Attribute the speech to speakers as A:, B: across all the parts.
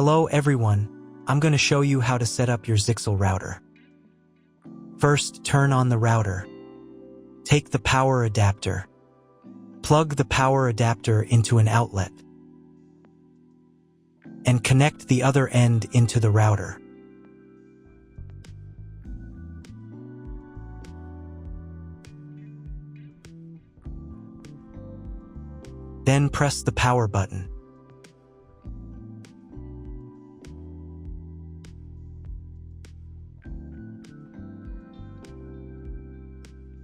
A: Hello everyone, I'm going to show you how to set up your Zyxel router. First, turn on the router. Take the power adapter. Plug the power adapter into an outlet. And connect the other end into the router. Then press the power button.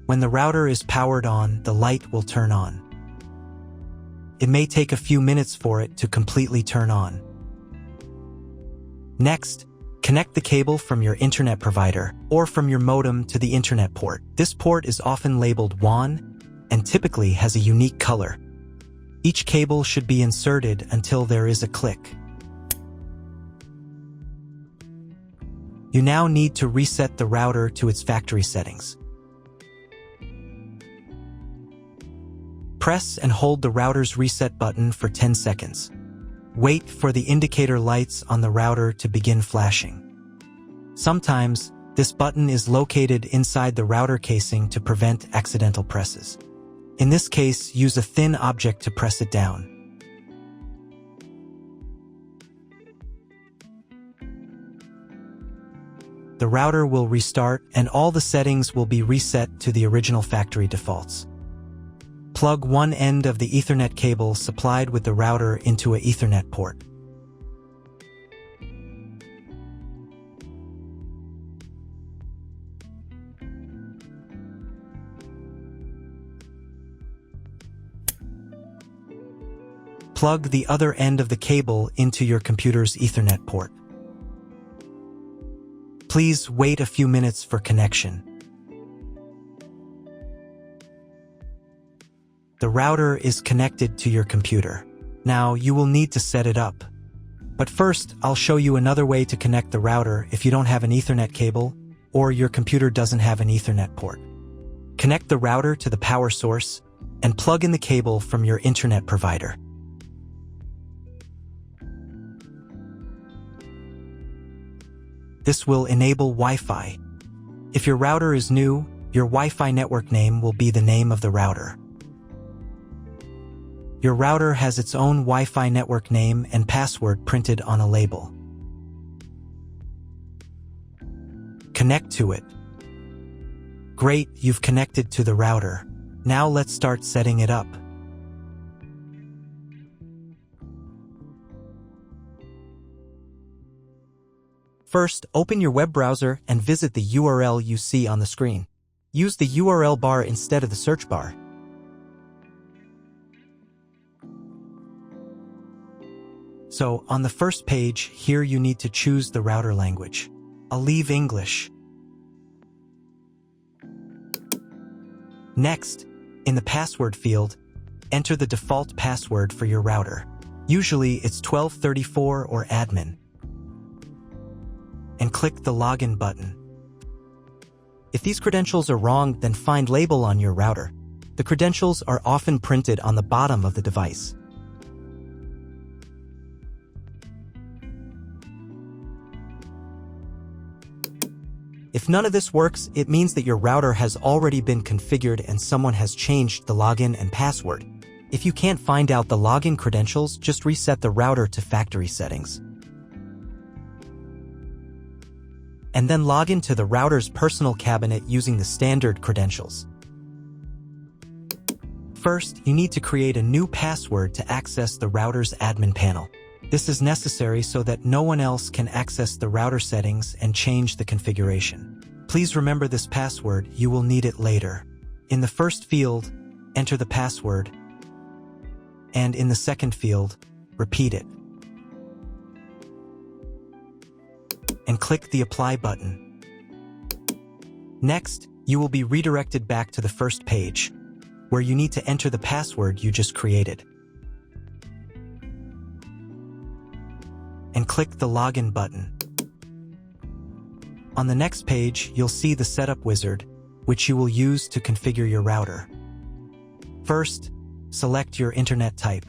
A: When the router is powered on, the light will turn on. It may take a few minutes for it to completely turn on. Next, connect the cable from your internet provider or from your modem to the internet port. This port is often labeled WAN and typically has a unique color. Each cable should be inserted until there is a click. You now need to reset the router to its factory settings. Press and hold the router's reset button for 10 seconds. Wait for the indicator lights on the router to begin flashing. Sometimes, this button is located inside the router casing to prevent accidental presses. In this case, use a thin object to press it down. The router will restart and all the settings will be reset to the original factory defaults. Plug one end of the Ethernet cable supplied with the router into an Ethernet port. Plug the other end of the cable into your computer's Ethernet port. Please wait a few minutes for connection. The router is connected to your computer. Now you will need to set it up. But first, I'll show you another way to connect the router if you don't have an Ethernet cable or your computer doesn't have an Ethernet port. Connect the router to the power source and plug in the cable from your internet provider. This will enable Wi-Fi. If your router is new, your Wi-Fi network name will be the name of the router. Your router has its own Wi-Fi network name and password printed on a label. Connect to it. Great, you've connected to the router. Now let's start setting it up. First, open your web browser and visit the URL you see on the screen. Use the URL bar instead of the search bar. So, on the first page, here you need to choose the router language. I'll leave English. Next, in the password field, enter the default password for your router. Usually, it's 1234 or admin. And click the login button. If these credentials are wrong, then find label on your router. The credentials are often printed on the bottom of the device. If none of this works, it means that your router has already been configured and someone has changed the login and password. If you can't find out the login credentials, just reset the router to factory settings. And then log into the router's personal cabinet using the standard credentials. First, you need to create a new password to access the router's admin panel. This is necessary so that no one else can access the router settings and change the configuration. Please remember this password, you will need it later. In the first field, enter the password, and in the second field, repeat it. And click the Apply button. Next, you will be redirected back to the first page, where you need to enter the password you just created. And click the Login button. On the next page, you'll see the Setup wizard, which you will use to configure your router. First, select your internet type.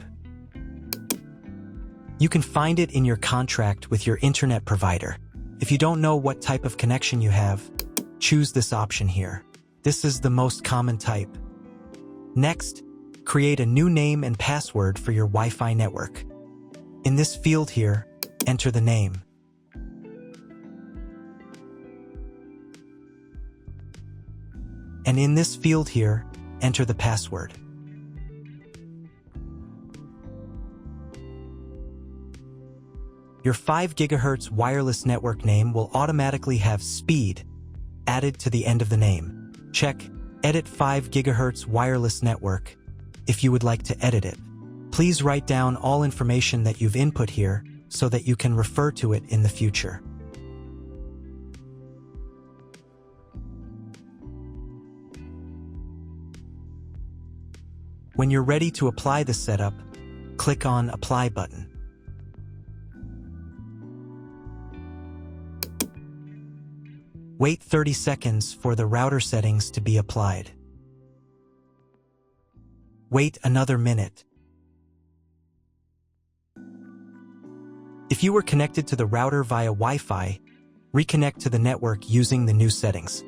A: You can find it in your contract with your internet provider. If you don't know what type of connection you have, choose this option here. This is the most common type. Next, create a new name and password for your Wi-Fi network. In this field here, enter the name. And in this field here, enter the password. Your 5 GHz wireless network name will automatically have speed added to the end of the name. Check Edit 5 GHz wireless network if you would like to edit it. Please write down all information that you've input here so that you can refer to it in the future. When you're ready to apply the setup, click on Apply button. Wait 30 seconds for the router settings to be applied. Wait another minute. If you were connected to the router via Wi-Fi, reconnect to the network using the new settings.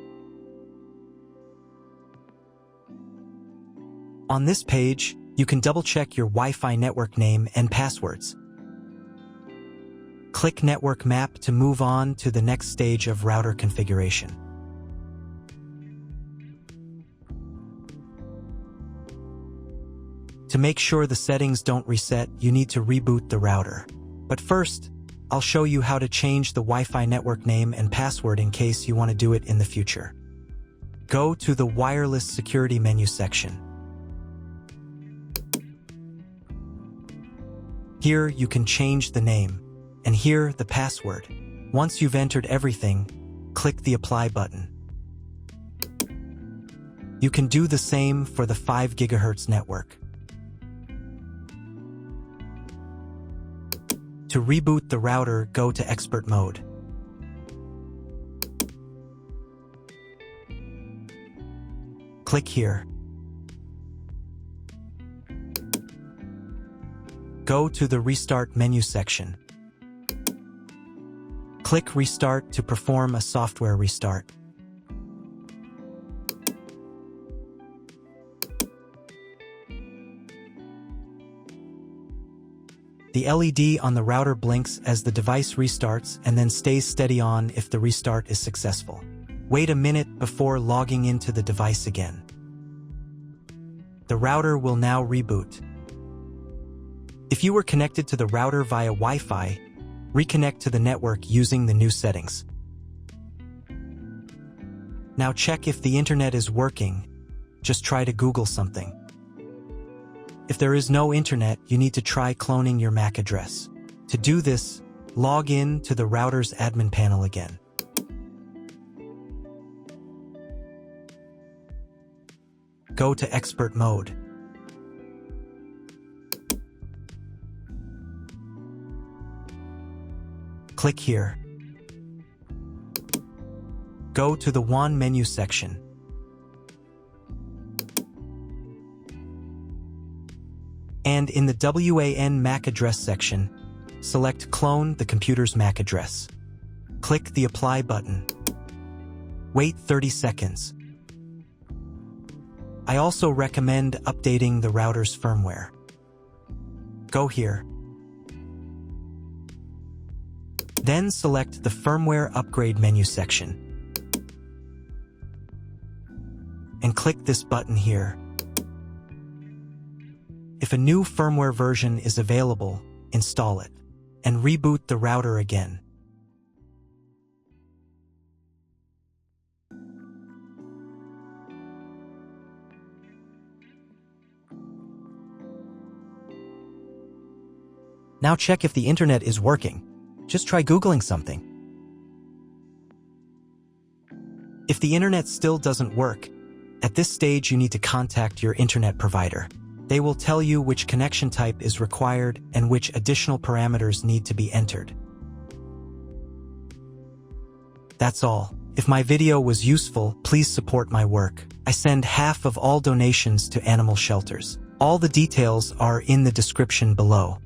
A: On this page, you can double-check your Wi-Fi network name and passwords. Click Network Map to move on to the next stage of router configuration. To make sure the settings don't reset, you need to reboot the router. But first, I'll show you how to change the Wi-Fi network name and password in case you want to do it in the future. Go to the Wireless Security menu section. Here you can change the name, and here the password. Once you've entered everything, click the Apply button. You can do the same for the 5 GHz network. To reboot the router, go to Expert Mode. Click here. Go to the Restart menu section. Click Restart to perform a software restart. The LED on the router blinks as the device restarts and then stays steady on if the restart is successful. Wait a minute before logging into the device again. The router will now reboot. If you were connected to the router via Wi-Fi, reconnect to the network using the new settings. Now check if the internet is working. Just try to Google something. If there is no internet, you need to try cloning your MAC address. To do this, log in to the router's admin panel again. Go to Expert Mode. Click here. Go to the WAN menu section. And in the WAN MAC address section, select Clone the computer's MAC address. Click the Apply button. Wait 30 seconds. I also recommend updating the router's firmware. Go here. Then select the Firmware Upgrade menu section. And click this button here. If a new firmware version is available, install it, and reboot the router again. Now check if the internet is working. Just try Googling something. If the internet still doesn't work, at this stage you need to contact your internet provider. They will tell you which connection type is required and which additional parameters need to be entered. That's all. If my video was useful, please support my work. I send half of all donations to animal shelters. All the details are in the description below.